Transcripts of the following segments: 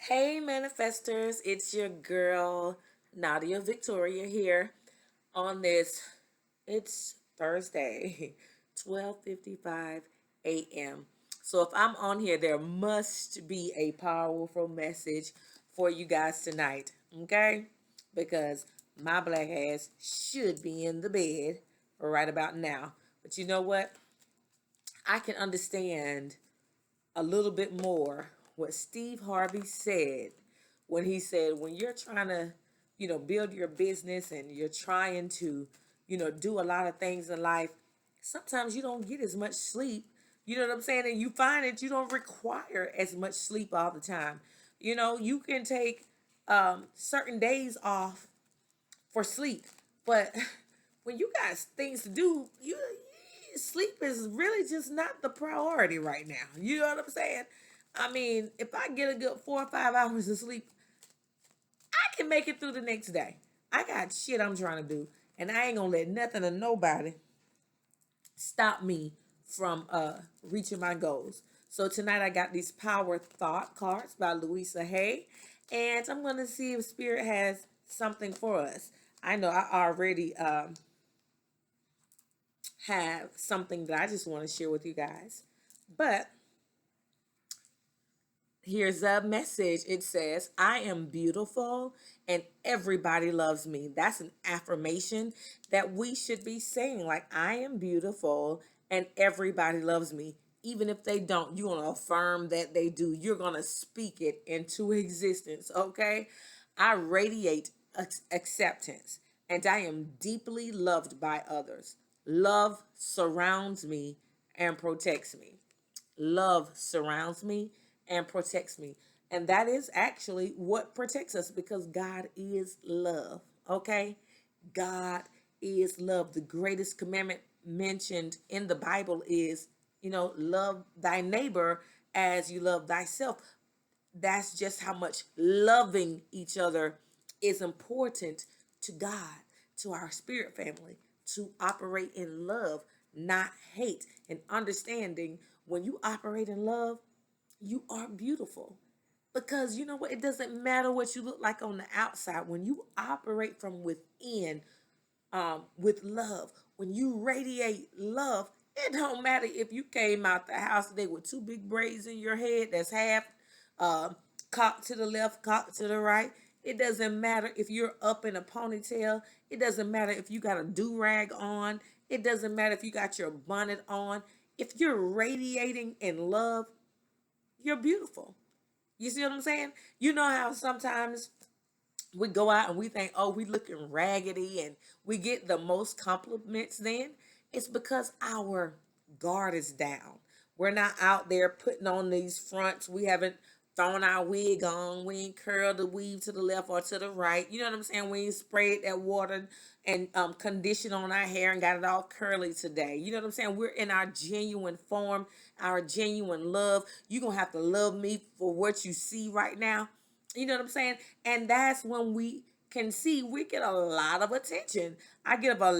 Hey manifestors, it's your girl Nadia Victoria here on it's Thursday, 12:55 a.m. So if I'm on here, there must be a powerful message for you guys tonight, okay? Because my black ass should be in the bed right about now. But you know what? I can understand a little bit more what Steve Harvey said when he said, when you're trying to, build your business and you're trying to, do a lot of things in life, sometimes you don't get as much sleep. You know what I'm saying? And you find that you don't require as much sleep all the time. You can take certain days off for sleep, but when you got things to do, sleep is really just not the priority right now. You know what I'm saying? I mean, if I get a good 4 or 5 hours of sleep, I can make it through the next day. I got shit I'm trying to do, and I ain't gonna let nothing or nobody stop me from reaching my goals. So tonight I got these power thought cards by Louisa Hay, and I'm gonna see if Spirit has something for us. I know I already have something that I just want to share with you guys, but here's a message. It says, I am beautiful and everybody loves me. That's an affirmation that we should be saying. Like, I am beautiful and everybody loves me. Even if they don't, you're going to affirm that they do. You're going to speak it into existence, okay? I radiate acceptance and I am deeply loved by others. Love surrounds me and protects me. Love surrounds me and protects me. And that is actually what protects us because God is love. Okay? God is love. The greatest commandment mentioned in the Bible is, love thy neighbor as you love thyself. That's just how much loving each other is important to God, to our spirit family, to operate in love, not hate, and understanding when you operate in love, you are beautiful. Because you know what? It doesn't matter what you look like on the outside. When you operate from within with love, when you radiate love, it don't matter if you came out the house today with two big braids in your head that's half uh, cocked to the left, cocked to the right. It doesn't matter if you're up in a ponytail. It doesn't matter if you got a do-rag on. It doesn't matter if you got your bonnet on. If you're radiating in love, you're beautiful. You see what I'm saying? You know how sometimes we go out and we think, oh, we looking raggedy and we get the most compliments then? It's because our guard is down. We're not out there putting on these fronts. We haven't thrown our wig on. We ain't curled the weave to the left or to the right. You know what I'm saying? We ain't sprayed that water and condition on our hair and got it all curly today. You know what I'm saying? We're in our genuine form, our genuine love. You're going to have to love me for what you see right now. You know what I'm saying? And that's when we can see we get a lot of attention. I get a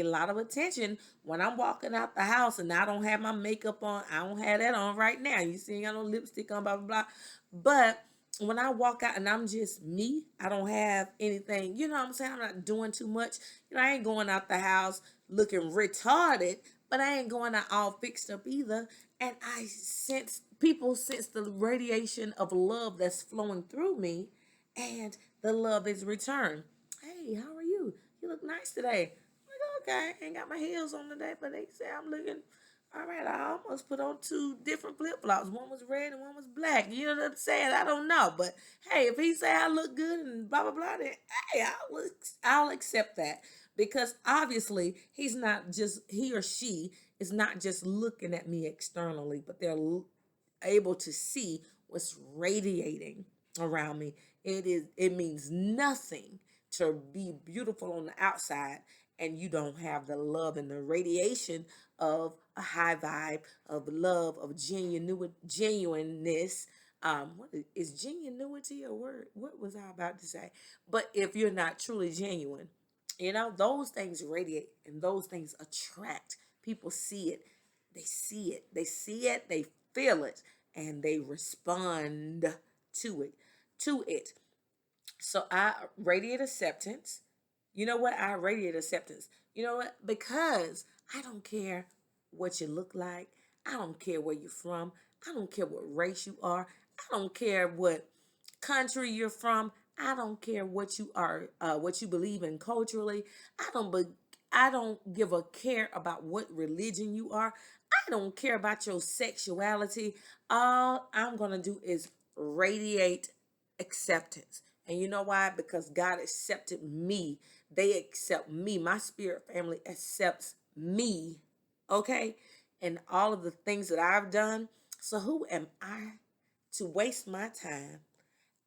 lot of attention when I'm walking out the house and I don't have my makeup on. I don't have that on right now. You see, I got no lipstick on, blah blah blah. But when I walk out and I'm just me, I don't have anything, you know what I'm saying? I'm not doing too much. I ain't going out the house looking retarded, but I ain't going out all fixed up either. And people sense the radiation of love that's flowing through me, and the love is returned. Hey, how are you? You look nice today. I'm like, okay, I ain't got my heels on today, but they say I'm looking all right. I almost put on two different flip flops. One was red and one was black. You know what I'm saying? I don't know, but hey, if he say I look good and blah blah blah, then hey, I'll accept that because obviously he or she is not just looking at me externally, but they're able to see what's radiating around me. It means nothing to be beautiful on the outside and you don't have the love and the radiation of a high vibe of love, of genuineness. What is genuinity a word? What was I about to say? But if you're not truly genuine, those things radiate and those things attract. People see it. They see it. They see it. They feel it. And they respond to it. So I radiate acceptance. You know what? I radiate acceptance. You know what? Because I don't care what you look like. I don't care where you're from. I don't care what race you are. I don't care what country you're from. I don't care what you are, what you believe in culturally. I don't. I don't give a care about what religion you are. I don't care about your sexuality. All I'm gonna do is radiate acceptance. And you know why? Because God accepted me. They accept me. My spirit family accepts me. Okay? And all of the things that I've done. So who am I to waste my time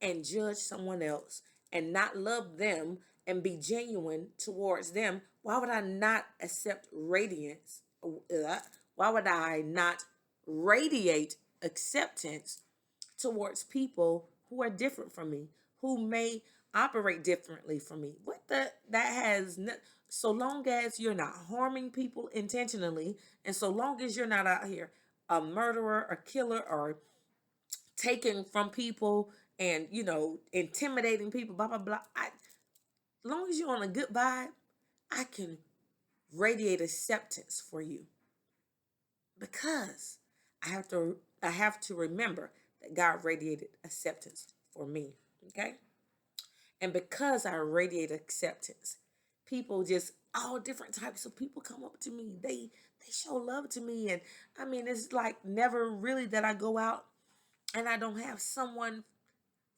and judge someone else and not love them and be genuine towards them? Why would I not accept radiance? Why would I not radiate acceptance towards people who are different from me, who may operate differently from me? What the that has no, so long as you're not harming people intentionally, and so long as you're not out here a murderer, a killer, or taking from people and intimidating people, blah blah blah. As long as you're on a good vibe, I can radiate acceptance for you, because I have to remember that God radiated acceptance for me. Okay? And because I radiate acceptance, people, just all different types of people, come up to me. They show love to me. And I mean, it's like never really that I go out and I don't have someone,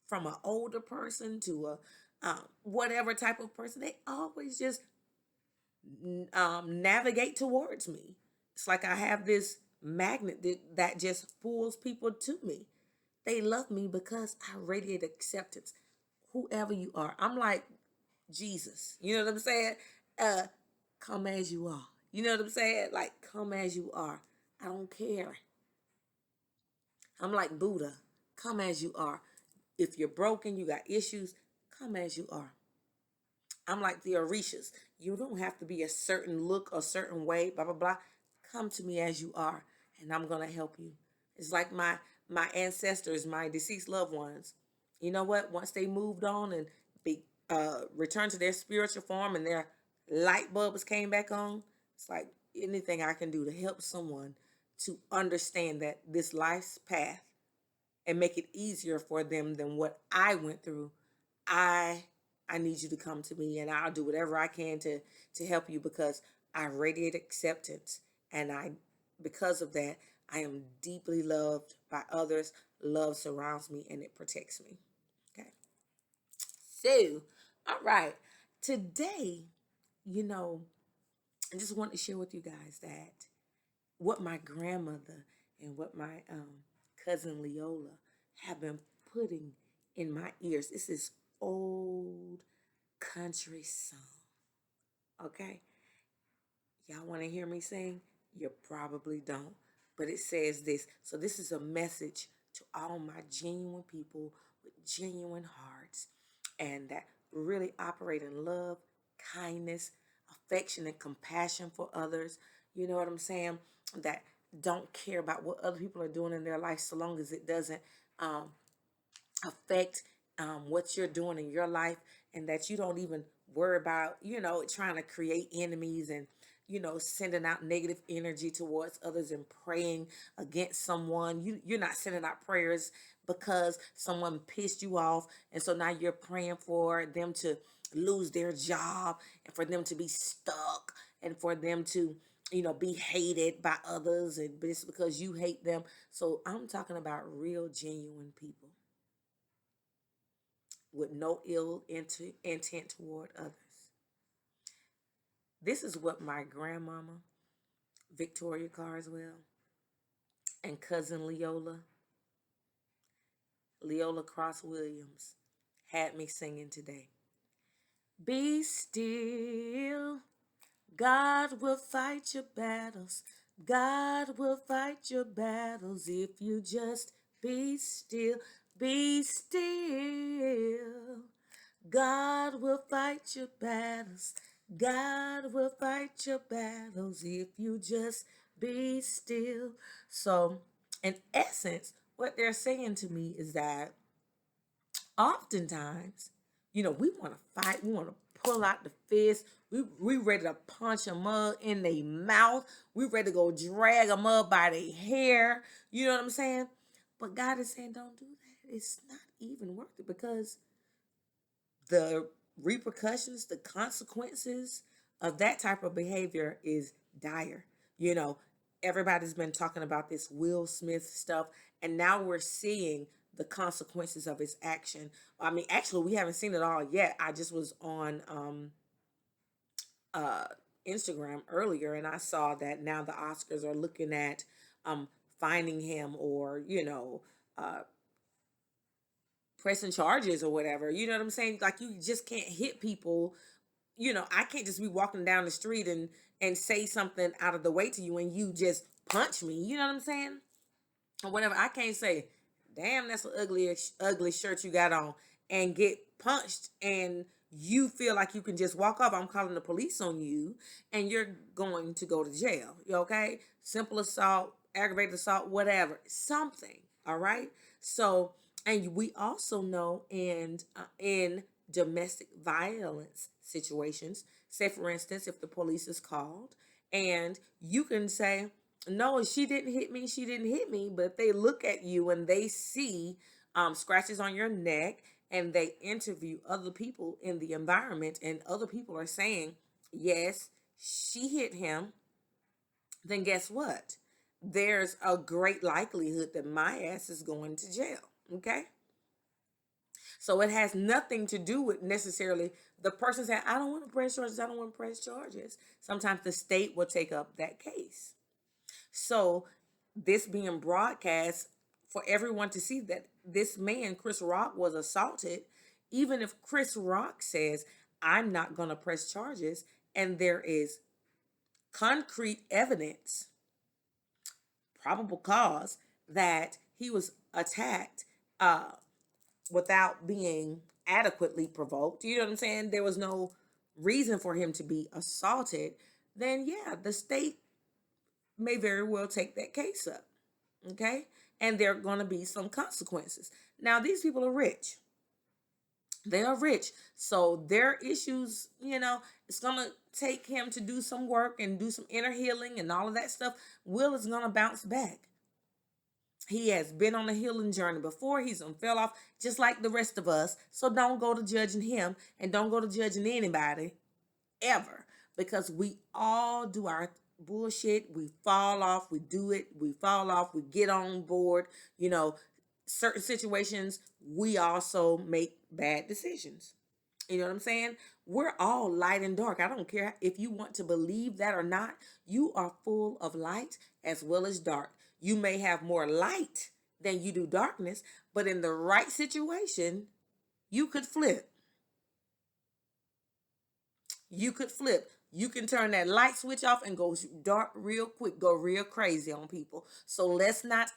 from an older person to a whatever type of person. They always just navigate towards me. It's like I have this magnet that just pulls people to me. They love me because I radiate acceptance. Whoever you are, I'm like Jesus. You know what I'm saying? Uh, come as you are. You know what I'm saying? Like, come as you are. I don't care. I'm like Buddha. Come as you are. If you're broken, you got issues, come as you are. I'm like the Orishas. You don't have to be a certain look, a certain way, blah blah blah. Come to me as you are, and I'm gonna help you. It's like my ancestors, my deceased loved ones. You know what? Once they moved on and be returned to their spiritual form, and their light bulbs came back on, it's like anything I can do to help someone to understand that this life's path, and make it easier for them than what I went through. I I need you to come to me, and I'll do whatever I can to help you, because I radiate acceptance, and I because of that I am deeply loved by others. Love surrounds me and it protects me. Okay. So, all right. Today, you know, I just want to share with you guys that what my grandmother and what my cousin Leola have been putting in my ears. This is old country song. Okay? Y'all want to hear me sing? You probably don't. But it says this. So this is a message to all my genuine people with genuine hearts, and that really operate in love, kindness, affection, and compassion for others. You know what I'm saying? That don't care about what other people are doing in their life, so long as it doesn't um, affect what you're doing in your life, and that you don't even worry about, trying to create enemies, and, sending out negative energy towards others and praying against someone. You're not sending out prayers because someone pissed you off. And so now you're praying for them to lose their job, and for them to be stuck, and for them to, be hated by others, and but it's because you hate them. So I'm talking about real, genuine people with no ill intent toward others. This is what my grandmama, Victoria Carswell, and cousin Leola Cross Williams, had me singing today. Be still. God will fight your battles. God will fight your battles if you just be still. Be still. God will fight your battles. God will fight your battles if you just be still. So, in essence, what they're saying to me is that Oftentimes, we want to fight, we want to pull out the fist, we ready to punch them up in their mouth, we ready to go drag them up by their hair, you know what I'm saying? But God is saying, don't do that. It's not even worth it, because the repercussions, the consequences of that type of behavior is dire. You know, everybody's been talking about this Will Smith stuff, and now we're seeing the consequences of his action. I mean, actually, we haven't seen it all yet. I just was on uh, Instagram earlier, and I saw that now the Oscars are looking at finding him, or uh, pressing charges or whatever. You know what I'm saying? Like, you just can't hit people. I can't just be walking down the street and say something out of the way to you and you just punch me. You know what I'm saying? Or whatever. I can't say, damn, that's an ugly shirt you got on, and get punched, and you feel like you can just walk off. I'm calling the police on you, and you're going to go to jail. You okay? Simple assault, aggravated assault, whatever, something. All right. So, and we also know in domestic violence situations, say for instance, if the police is called, and you can say, no, she didn't hit me, she didn't hit me. But if they look at you and they see scratches on your neck, and they interview other people in the environment, and other people are saying, yes, she hit him, then guess what? There's a great likelihood that my ass is going to jail. Okay? So it has nothing to do with necessarily the person saying, I don't want to press charges, I don't want to press charges. Sometimes the state will take up that case. So this being broadcast for everyone to see that this man, Chris Rock, was assaulted, even if Chris Rock says, I'm not going to press charges, and there is concrete evidence, probable cause, that he was attacked without being adequately provoked, you know what I'm saying? There was no reason for him to be assaulted, then yeah, the state may very well take that case up. Okay? And there are going to be some consequences. Now, these people are rich. They are rich. So their issues, it's going to take him to do some work and do some inner healing and all of that stuff. Will is going to bounce back. He has been on a healing journey before. He's fell off just like the rest of us. So don't go to judging him, and don't go to judging anybody ever, because we all do our bullshit. We fall off, we do it, we fall off, we get on board. Certain situations, we also make bad decisions. You know what I'm saying? We're all light and dark. I don't care if you want to believe that or not. You are full of light as well as dark. You may have more light than you do darkness, but in the right situation, you could flip. You could flip. You can turn that light switch off and go dark real quick, go real crazy on people. So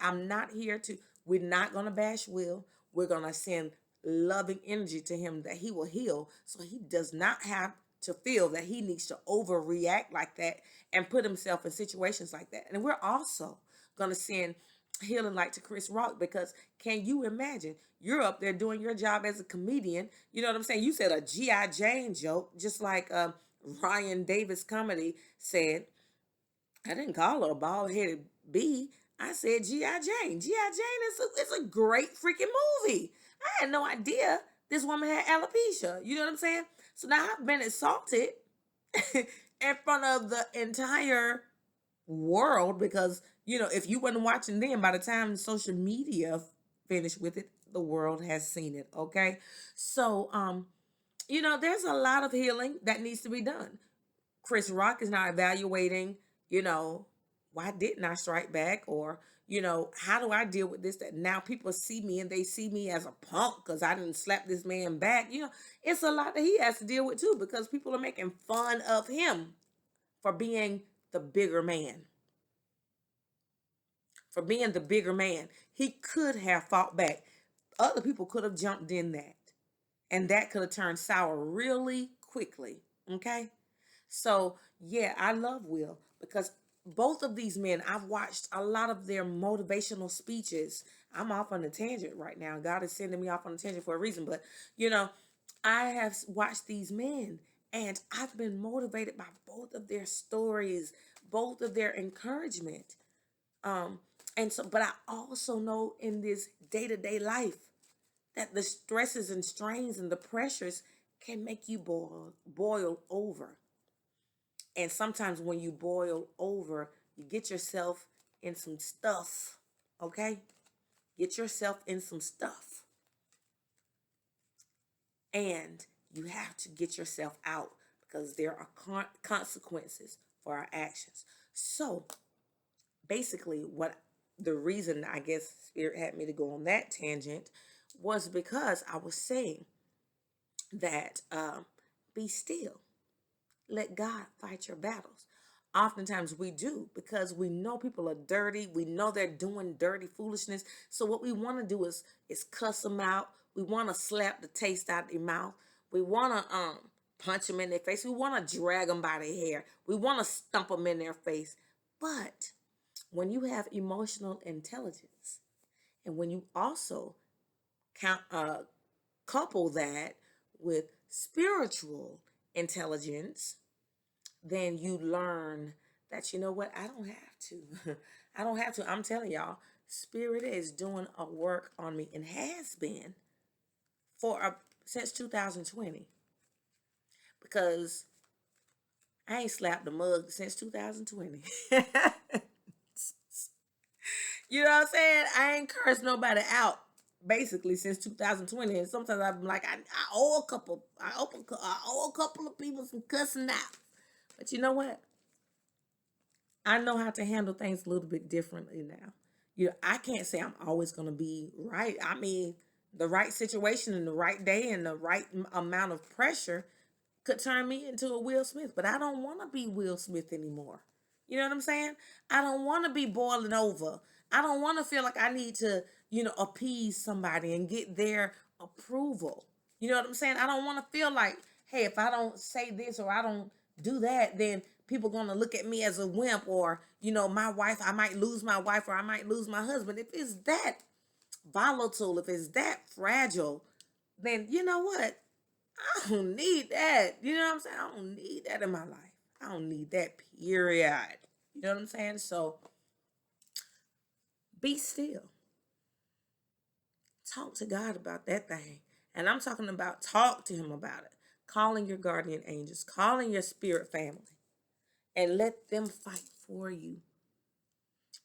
I'm not here to, we're not going to bash Will. We're going to send loving energy to him that he will heal, so he does not have to feel that he needs to overreact like that and put himself in situations like that. And we're also going to send healing light to Chris Rock, because can you imagine, you're up there doing your job as a comedian, you know what I'm saying? You said a G.I. Jane joke, just like Ryan Davis comedy said, I didn't call her a bald-headed bee, I said G.I. Jane. G.I. Jane is a great freaking movie. I had no idea this woman had alopecia, you know what I'm saying? So now I've been assaulted in front of the entire world, because if you wasn't watching then, by the time social media finished with it, the world has seen it. Okay, so there's a lot of healing that needs to be done. Chris Rock is now evaluating, why didn't I strike back, or how do I deal with this, that now people see me and they see me as a punk because I didn't slap this man back. It's a lot that he has to deal with too, because people are making fun of him for being the bigger man. For being the bigger man. He could have fought back. Other people could have jumped in that. And that could have turned sour really quickly. Okay? So, yeah, I love Will, because both of these men, I've watched a lot of their motivational speeches. I'm off on a tangent right now. God is sending me off on a tangent for a reason. But, you know, I have watched these men and I've been motivated by both of their stories, both of their encouragement. Um, and so, but I also know in this day-to-day life that the stresses and strains and the pressures can make you boil over. And sometimes when you boil over, you get yourself in some stuff, okay? Get yourself in some stuff. And you have to get yourself out because there are consequences for our actions. So basically, what the reason I guess Spirit had me to go on that tangent was because I was saying that be still. Let God fight your battles. Oftentimes we do because we know people are dirty. We know they're doing dirty foolishness. So what we want to do is cuss them out. We want to slap the taste out of their mouth. We want to punch them in their face. We want to drag them by their hair. We want to stump them in their face. But when you have emotional intelligence, and when you also couple that with spiritual intelligence, then you learn that, you know what, I don't have to. I don't have to. I'm telling y'all, Spirit is doing a work on me and has been since 2020, because I ain't slapped the mug since 2020. You know what I'm saying? I ain't cursed nobody out basically since 2020. And sometimes I'm like, I owe a couple of people some cussing out. But you know what? I know how to handle things a little bit differently now. I can't say I'm always going to be right. I mean, the right situation and the right day and the right amount of pressure could turn me into a Will Smith. But I don't want to be Will Smith anymore. You know what I'm saying? I don't want to be boiling over. I don't want to feel like I need to, appease somebody and get their approval. You know what I'm saying? I don't want to feel like, hey, if I don't say this or I don't do that, then people going to look at me as a wimp, or, my wife, I might lose my wife or I might lose my husband. If it's that volatile, if it's that fragile, then you know what? I don't need that. You know what I'm saying? I don't need that in my life. I don't need that, period. You know what I'm saying? So be still. Talk to God about that thing. And I'm talking about talk to him about it. Calling your guardian angels, calling your spirit family, and let them fight for you.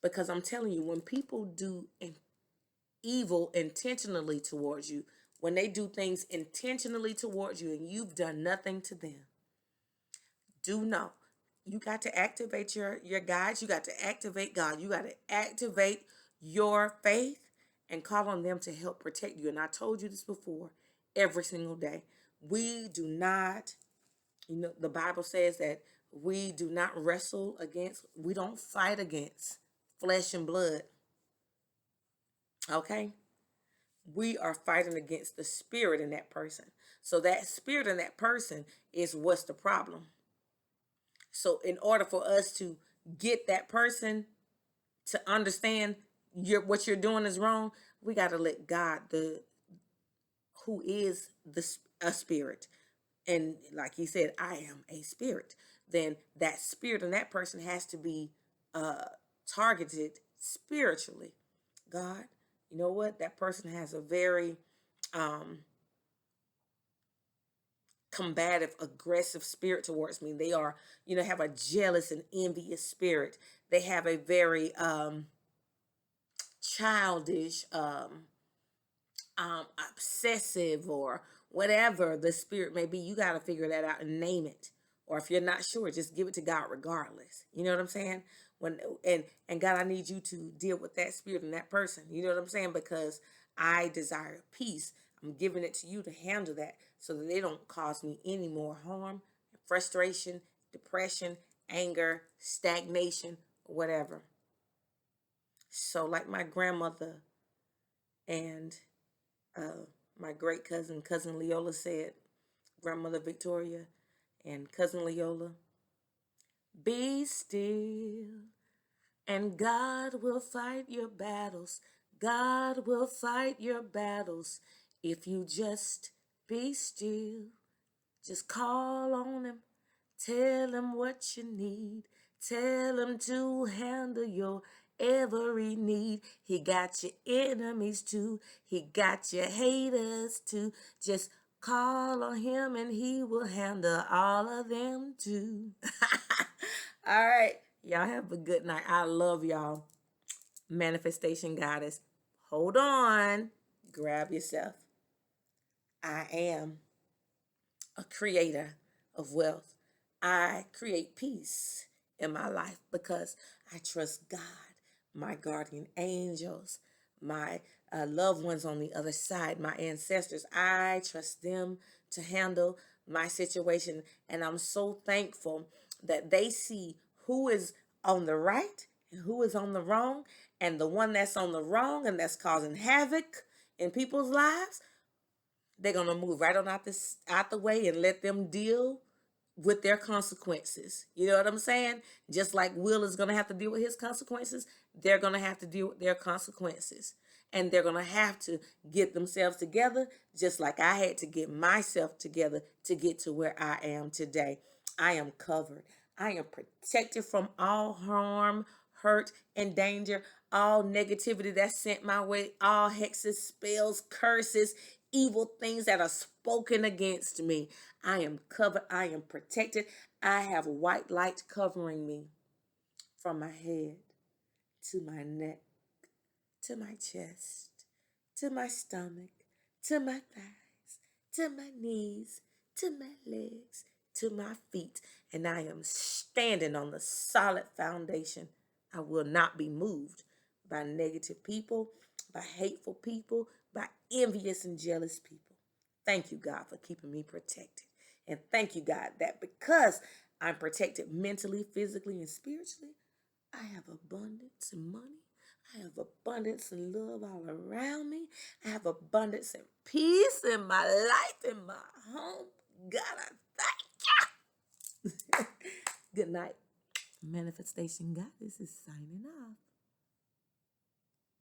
Because I'm telling you, when people do evil intentionally towards you, when they do things intentionally towards you and you've done nothing to them, do know you got to activate your guides. You got to activate God. You got to activate your faith and call on them to help protect you. And I told you this before, every single day. We do not, the Bible says that we do not we don't fight against flesh and blood. Okay? We are fighting against the spirit in that person. So that spirit in that person is what's the problem. So in order for us to get that person to understand what you're doing is wrong, we got to let God, who is a spirit, and like he said, I am a spirit, then that spirit in that person has to be targeted spiritually. God, you know what? That person has a very combative, aggressive spirit towards me. They are, have a jealous and envious spirit. They have a very childish, obsessive, or whatever the spirit may be. You got to figure that out and name it. Or if you're not sure, just give it to God regardless. You know what I'm saying? And God, I need you to deal with that spirit and that person. You know what I'm saying? Because I desire peace. I'm giving it to you to handle that so that they don't cause me any more harm, frustration, depression, anger, stagnation, whatever. So like my grandmother and my great cousin Leola said, grandmother Victoria and cousin Leola, be still and God will fight your battles. God will fight your battles if you just be still. Just call on him. Tell him what you need. Tell him to handle your every need. He got your enemies too. He got your haters too. Just call on him and he will handle all of them too. All right. Y'all have a good night. I love y'all. Manifestation Goddess. Hold on. Grab yourself. I am a creator of wealth. I create peace in my life because I trust God, my guardian angels, my loved ones on the other side, my ancestors. I trust them to handle my situation. And I'm so thankful that they see who is on the right and who is on the wrong. And the one that's on the wrong and that's causing havoc in people's lives, they're gonna move right on out the way and let them deal with their consequences. You know what I'm saying? Just like Will is gonna have to deal with his consequences, they're gonna have to deal with their consequences. And they're gonna have to get themselves together, just like I had to get myself together to get to where I am today. I am covered. I am protected from all harm, hurt, and danger, all negativity that's sent my way, all hexes, spells, curses, evil things that are spoken against me. I am covered. I am protected. I have white light covering me from my head to my neck, to my chest, to my stomach, to my thighs, to my knees, to my legs, to my feet. And I am standing on the solid foundation. I will not be moved by negative people, by hateful people, by envious and jealous people. Thank you, God, for keeping me protected. And thank you, God, that because I'm protected mentally, physically, and spiritually, I have abundance in money. I have abundance and love all around me. I have abundance and peace in my life, in my home. God, I thank you. Good night. Manifestation Goddess is signing off.